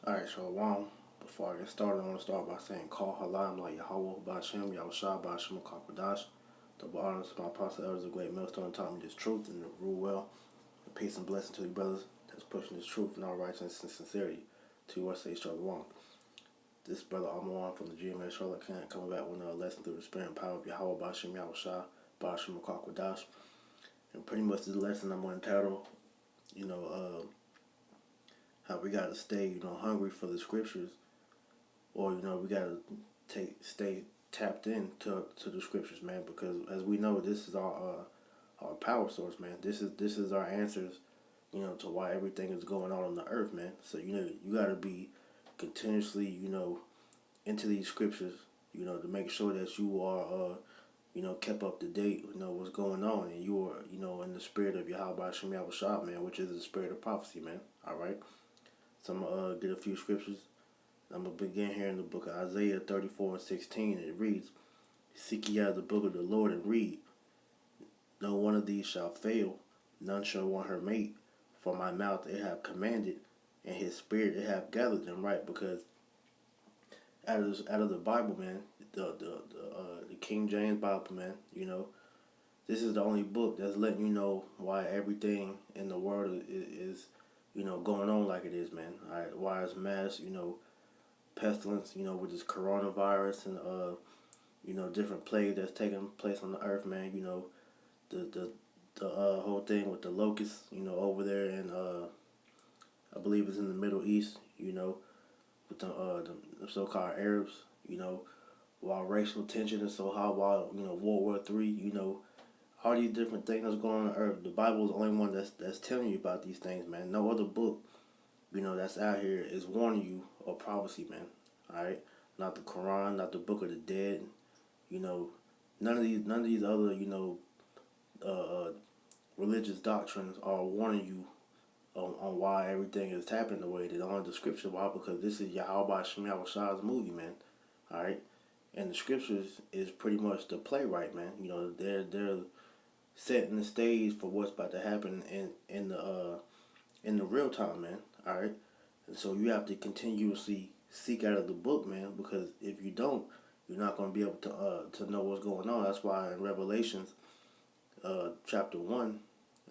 Alright, Shalom. Before I get started, I want to start by saying, Call Halam like Yahweh, Bashem, Yahushua, Bashem, Kakwadash. Double honors to my apostle elders, a great millstone, taught me this truth and to rule well. And peace and blessing to the brothers that's pushing this truth in all righteousness and sincerity to your say Shalom. This brother Amon from the GMS Charlotte Camp coming back with another lesson through the spirit and power of Yahweh, Bashem, Yahushua, Bashem, Kakwadash. And pretty much this lesson I'm going to entitle, you know, how we got to stay, hungry for the scriptures, or we got to stay tapped in to the scriptures, man. Because as we know, this is our power source, man. This is our answers, to why everything is going on the earth, man. So you got to be continuously, into these scriptures, to make sure that you are, kept up to date, what's going on, and you are, in the spirit of Yahweh Hashem Yahushua, man, which is the spirit of prophecy, man. All right. So I'm going to get a few scriptures. I'm going to begin here in the book of Isaiah 34:16. It reads, Seek ye out the book of the Lord and read. No one of these shall fail. None shall want her mate. For my mouth it have commanded, and his spirit it have gathered them right. Because out of the Bible, man, the King James Bible, man, this is the only book that's letting you know why everything in the world is going on like it is, man. All right, why it's mass, pestilence, with this coronavirus and different plagues that's taking place on the earth, man. The whole thing with the locusts, over there in I believe it's in the Middle East, with the so-called Arabs, while racial tension is so high, while World War III, all these different things that's going on the earth. The Bible is the only one that's telling you about these things, man. No other book, that's out here is warning you of prophecy, man. All right, not the Quran, not the Book of the Dead, none of these other, religious doctrines are warning you on why everything is happening the way it is on the scripture. Why? Because this is Yahweh Shem Yahushua's movie, man. All right, and the scriptures is pretty much the playwright, man. They're setting the stage for what's about to happen in the real time, man. All right, and so you have to continuously seek out of the book, man. Because if you don't, you're not going to be able to know what's going on. That's why in Revelations, chapter 1,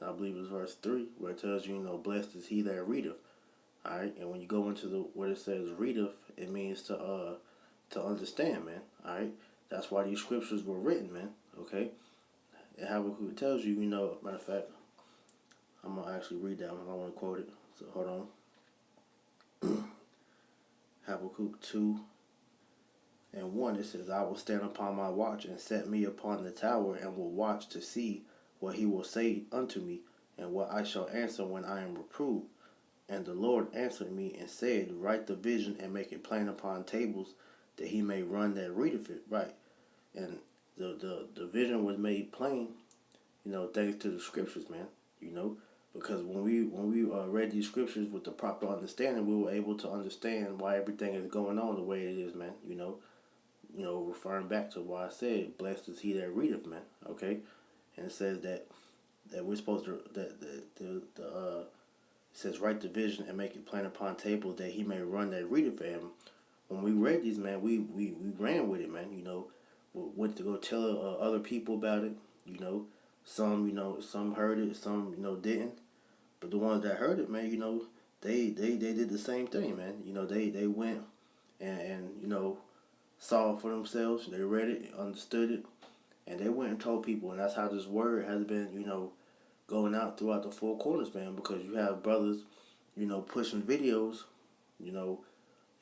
I believe it's verse 3, where it tells you, blessed is he that readeth. All right, and when you go into where it says readeth, it means to understand, man. All right, that's why these scriptures were written, man. Okay, and Habakkuk tells you, matter of fact, I'm gonna actually read that one. I want to quote it. So hold on. Habakkuk 2:1. It says, I will stand upon my watch and set me upon the tower, and will watch to see what he will say unto me, and what I shall answer when I am reproved. And the Lord answered me and said, Write the vision and make it plain upon tables, that he may run that readeth it. Right. And the vision was made plain, thanks to the scriptures, man. Because when we read these scriptures with the proper understanding, we were able to understand why everything is going on the way it is, man. Referring back to why I said, blessed is he that readeth, man. Okay, and it says that we're supposed to it says write the vision and make it plain upon tables, that he may run that readeth. And when we read these, man, we ran with it, man. We went to go tell other people about it. Some heard it, some didn't. But the ones that heard it, man, they did the same thing, man. They went and saw it for themselves. They read it, understood it, and they went and told people. And that's how this word has been, going out throughout the four corners, man. Because you have brothers, pushing videos,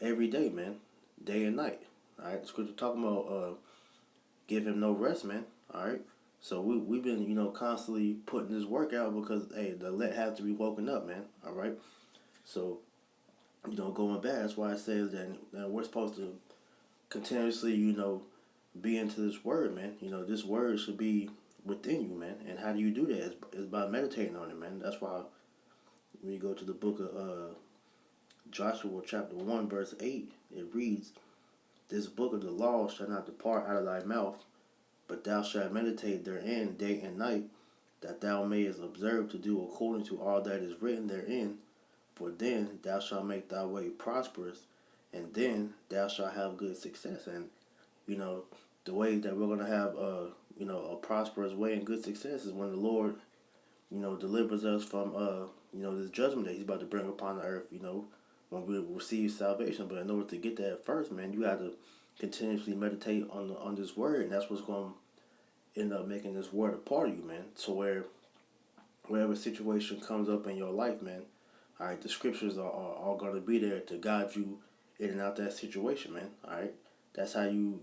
every day, man, day and night. All right, the scripture talking about give him no rest, man. All right. So we've been, constantly putting this work out because, hey, the let have to be woken up, man. All right. So, going back, that's why it says that we're supposed to continuously, be into this word, man. This word should be within you, man. And how do you do that? It's by meditating on it, man. That's why when you go to the book of Joshua chapter 1, verse 8, it reads, This book of the law shall not depart out of thy mouth, but thou shalt meditate therein day and night, that thou mayest observe to do according to all that is written therein. For then thou shalt make thy way prosperous, and then thou shalt have good success. And you know, the way that we're gonna have a prosperous way and good success is when the Lord, delivers us from this judgment that He's about to bring upon the earth. When we receive salvation. But in order to get that first, man, you have to continuously meditate on this word, and that's what's gonna end up making this word a part of you, man. So wherever situation comes up in your life, man, all right, the scriptures are all going to be there to guide you in and out that situation, man. All right, that's how you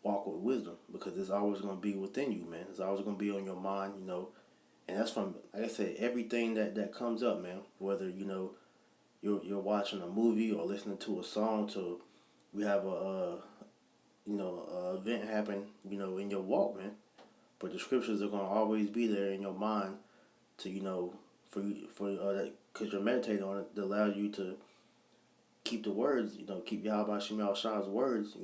walk with wisdom, because it's always going to be within you, man. It's always going to be on your mind, and that's from, like I said, everything that comes up, man. Whether you're watching a movie or listening to a song, to we have a event happen, in your walk, man. But the scriptures are going to always be there in your mind to that, because you're meditating on it, to allow you to keep the words, keep Yahweh Shem Shah's words,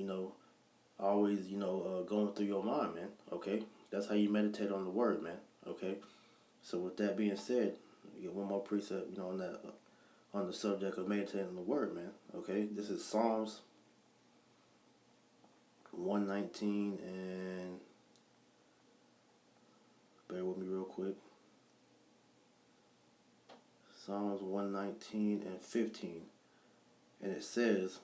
always, going through your mind, man. Okay, that's how you meditate on the word, man. Okay, so with that being said, you get one more precept, on that, on the subject of meditating on the word, man. Okay, this is Psalms 119, and bear with me real quick. Psalms 119 and 15. And it says,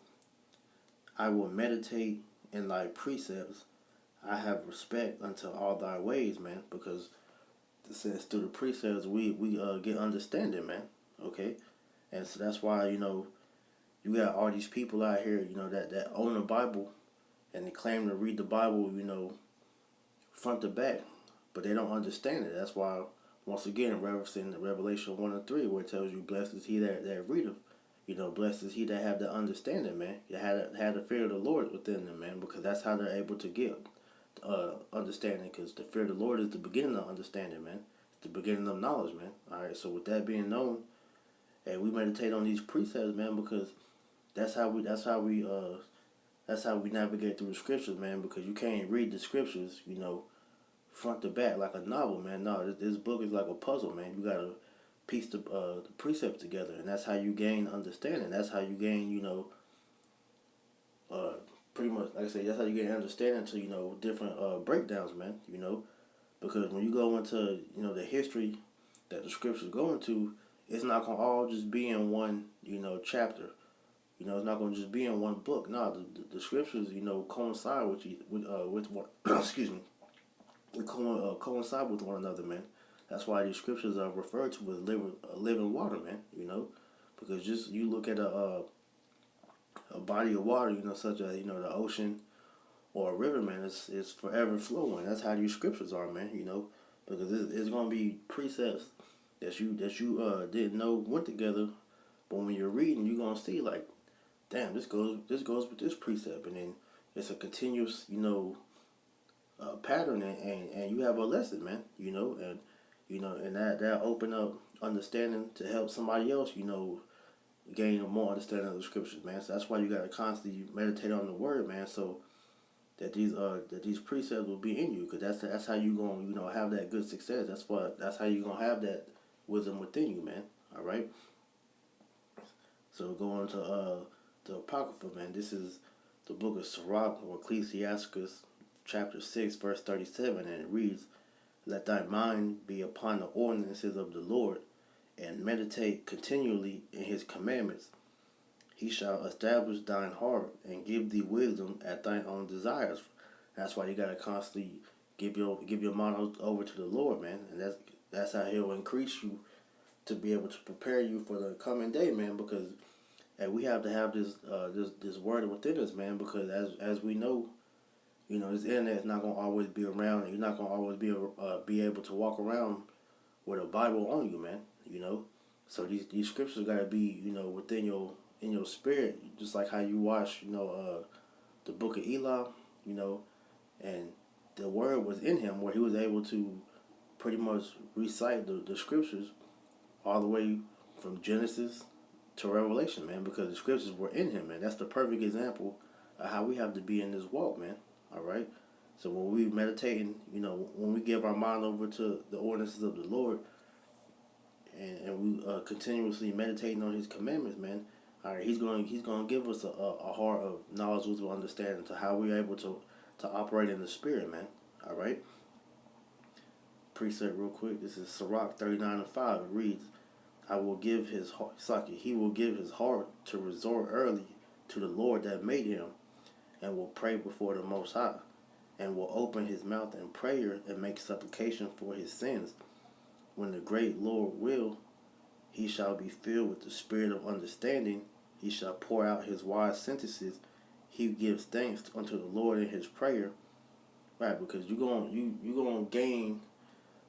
I will meditate in thy precepts. I have respect unto all thy ways, man. Because it says through the precepts we get understanding, man. Okay? And so that's why, you got all these people out here, that own the Bible, and they claim to read the Bible, front to back. But they don't understand it. That's why, once again, referencing Revelation 1 and 3, where it tells you, blessed is he that readeth. Blessed is he that have the understanding, man. You had the fear of the Lord within them, man, because that's how they're able to get understanding, because the fear of the Lord is the beginning of understanding, man. It's the beginning of knowledge, man. All right, so with that being known, and we meditate on these precepts, man, because that's how we navigate through the scriptures, man, because you can't read the scriptures, front to back like a novel, man. No, this book is like a puzzle, man. You gotta piece the precepts together, and that's how you gain understanding. That's how you gain, pretty much, like I say, that's how you gain understanding to different breakdowns, man. Because when you go into the history that the scriptures go into, it's not gonna all just be in one chapter. It's not gonna just be in one book. No, the scriptures coincide with what excuse me, coincide with one another, man. That's why these scriptures are referred to as living water, man. Because just you look at a body of water, such as the ocean or a river, man. It's forever flowing. That's how these scriptures are, man. Because it's gonna be precepts that you didn't know went together, but when you're reading, you're gonna see like, damn, this goes with this precept, and then it's a continuous pattern, and you have a lesson, man. And that open up understanding to help somebody else, gain more understanding of the scriptures, man. So that's why you gotta constantly meditate on the word, man. So that these precepts will be in you, because that's how you gonna have that good success. That's how you gonna have that wisdom within you, man. All right. So going to the Apocrypha, man. This is the book of Sirach, or Ecclesiasticus, chapter 6, verse 37, and it reads, let thy mind be upon the ordinances of the Lord, and meditate continually in his commandments. He shall establish thine heart, and give thee wisdom at thine own desires. That's why you gotta constantly give your mind over to the Lord, man, and that's how He'll increase you to be able to prepare you for the coming day, man. Because we have to have this word within us, man. Because as we know, this internet is not gonna always be around, and you're not gonna always be able to walk around with a Bible on you, man. So these scriptures gotta be within your spirit, just like how you watch the book of Eli, and the word was in him, where he was able to pretty much recite the scriptures all the way from Genesis to Revelation, man, because the scriptures were in him, man. That's the perfect example of how we have to be in this walk, man. All right. So when we meditating, when we give our mind over to the ordinances of the Lord, and we continuously meditating on His commandments, man. All right, He's gonna give us a heart of knowledge, wisdom, understanding to how we're able to operate in the Spirit, man. All right. Precept real quick. This is Sirach 39:5. It reads, "I will give his heart. It's like he will give his heart to resort early to the Lord that made him, and will pray before the Most High, and will open his mouth in prayer and make supplication for his sins. When the great Lord will, he shall be filled with the spirit of understanding. He shall pour out his wise sentences. He gives thanks unto the Lord in his prayer." Right, because you gonna gain,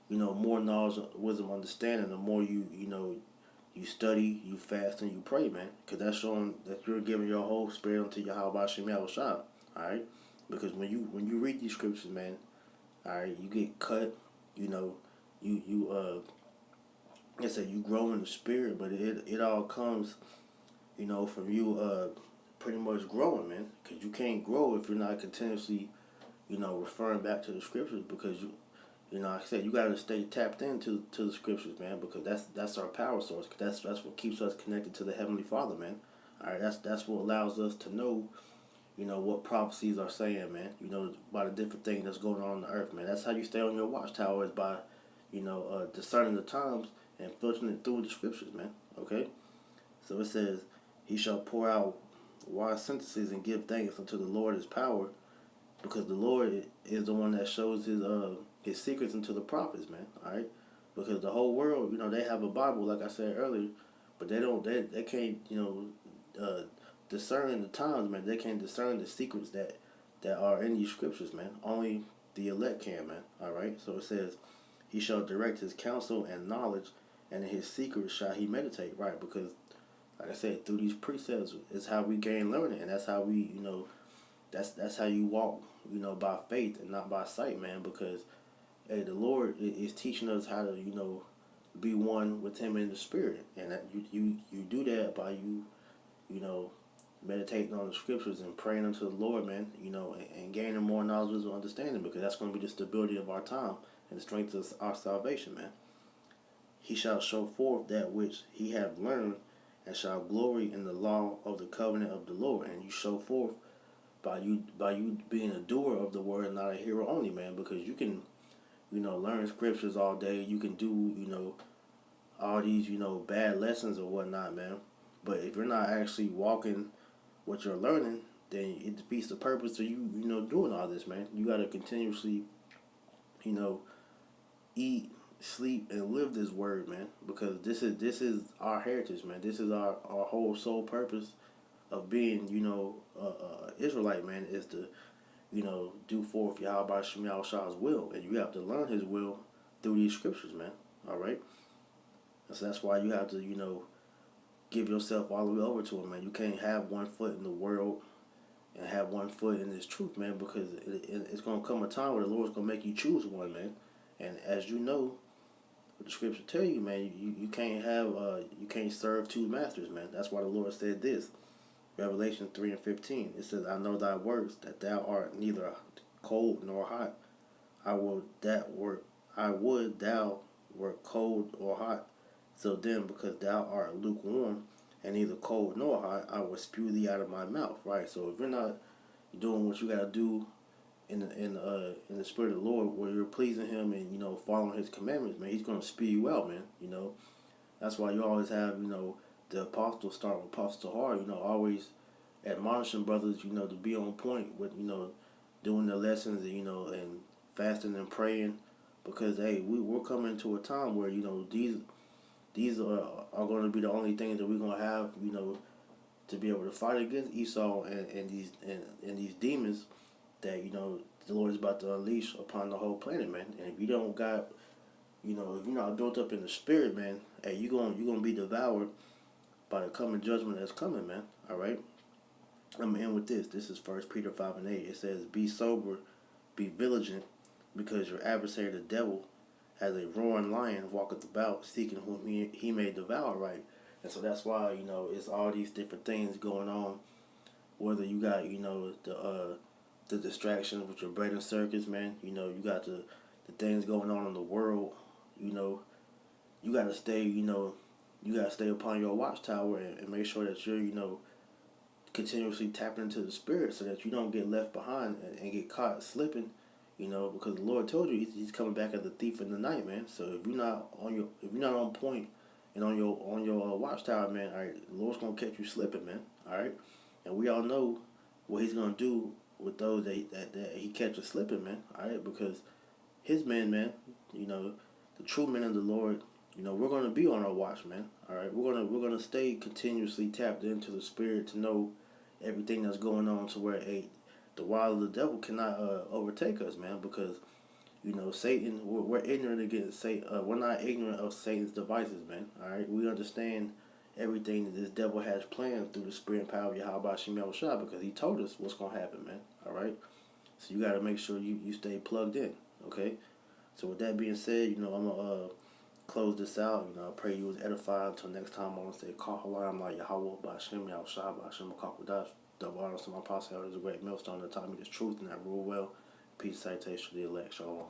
more knowledge, wisdom, understanding the more you study, you fast, and you pray, man. Because that's showing that you're giving your whole spirit unto Yahweh Shem Yahushua. All right, because when you read these scriptures, man, all right, you get cut. You know, you like I said, you grow in the spirit, but it all comes, from you pretty much growing, man. Because you can't grow if you're not continuously, referring back to the scriptures. Because like I said, you got to stay tapped into the scriptures, man. Because that's our power source. That's what keeps us connected to the Heavenly Father, man. All right, that's what allows us to know, what prophecies are saying, man. By the different things that's going on the earth, man. That's how you stay on your watchtower, is by, discerning the times and filtering it through the scriptures, man. Okay? So it says, "He shall pour out wise sentences and give thanks unto the Lord his power," because the Lord is the one that shows his secrets into the prophets, man. All right? Because the whole world, they have a Bible, like I said earlier, but they can't, discern the times, man. They can't discern the secrets that are in these scriptures, man. Only the elect can, man. All right? So it says, "He shall direct his counsel and knowledge, and in his secrets shall he meditate." Right? Because, like I said, through these precepts is how we gain learning, and that's how we, that's how you walk, by faith and not by sight, man. Because, hey, the Lord is teaching us how to, be one with Him in the Spirit, and that you do that by you know, meditating on the scriptures and praying unto the Lord, man, and gaining more knowledge and understanding, because that's going to be the stability of our time and the strength of our salvation, man. "He shall show forth that which he hath learned, and shall glory in the law of the covenant of the Lord." And you show forth by you being a doer of the word, not a hearer only, man, because you can, learn scriptures all day. You can do, all these, bad lessons or whatnot, man. But if you're not actually walking what you're learning, then it defeats the purpose of you, doing all this, man. You got to continuously, you know, eat, sleep, and live this word, man. Because this is our heritage, man. This is our whole sole purpose of being, Israelite, man, is to, do forth Yahweh Shem Yahushua's will. And you have to learn his will through these scriptures, man. All right? And so that's why you have to, give yourself all the way over to him, man. You can't have one foot in the world and have one foot in this truth, man, because it's going to come a time where the Lord's going to make you choose one, man. And as you know, what the scripture tell you, man, you can't have, you can't serve two masters, man. That's why the Lord said this. Revelation 3:15. It says, "I know thy works, that thou art neither cold nor hot. I would thou wert cold or hot. So then, because thou art lukewarm and neither cold nor hot, I will spew thee out of my mouth." Right. So if you're not doing what you gotta do in the spirit of the Lord, where you're pleasing Him and following His commandments, man, He's gonna spew you out, man. That's why you always have the apostles start with Apostle Hard. Always admonishing brothers, to be on point with doing the lessons and fasting and praying, because hey, we're coming to a time where these are going to be the only things that we're going to have, to be able to fight against Esau and these demons that, the Lord is about to unleash upon the whole planet, man. And if you don't got, if you're not built up in the spirit, man, hey, you're gonna be devoured by the coming judgment that's coming, man. All right? I'm gonna end with this. This is 1 Peter 5:8. It says, "Be sober, be vigilant, because your adversary the devil, as a roaring lion, walketh about, seeking whom he may devour," right? And so that's why, it's all these different things going on. Whether you got, the distractions with your brain circuits, man. You got the things going on in the world, you gotta stay, you gotta stay upon your watchtower and make sure that you're, continuously tapping into the spirit so that you don't get left behind and get caught slipping, because the Lord told you he's coming back as a thief in the night, man. So if you're not on point and on your watchtower, man, all right, the Lord's gonna catch you slipping, man. All right, and we all know what he's gonna do with those that he catches slipping, man. All right, because his men, man, the true men of the Lord, we're gonna be on our watch, man. All right, we're gonna stay continuously tapped into the spirit to know everything that's going on, to where the wild of the devil cannot overtake us, man. Because Satan, we're ignorant against Satan. We're not ignorant of Satan's devices, man. All right, we understand everything that this devil has planned through the spirit and power of Yahweh Shem Yahushua, because he told us what's gonna happen, man. All right, so you got to make sure you stay plugged in. Okay. So with that being said, I'm gonna close this out. I pray you was edified. Until next time, I want to say, Call Halam like Yahweh by Shem Yahushua by Shem Kakwadash. Double honors to my apostle, elders, a great millstone that taught me this truth and that rule well. Peace, citation to the elect. Shalom.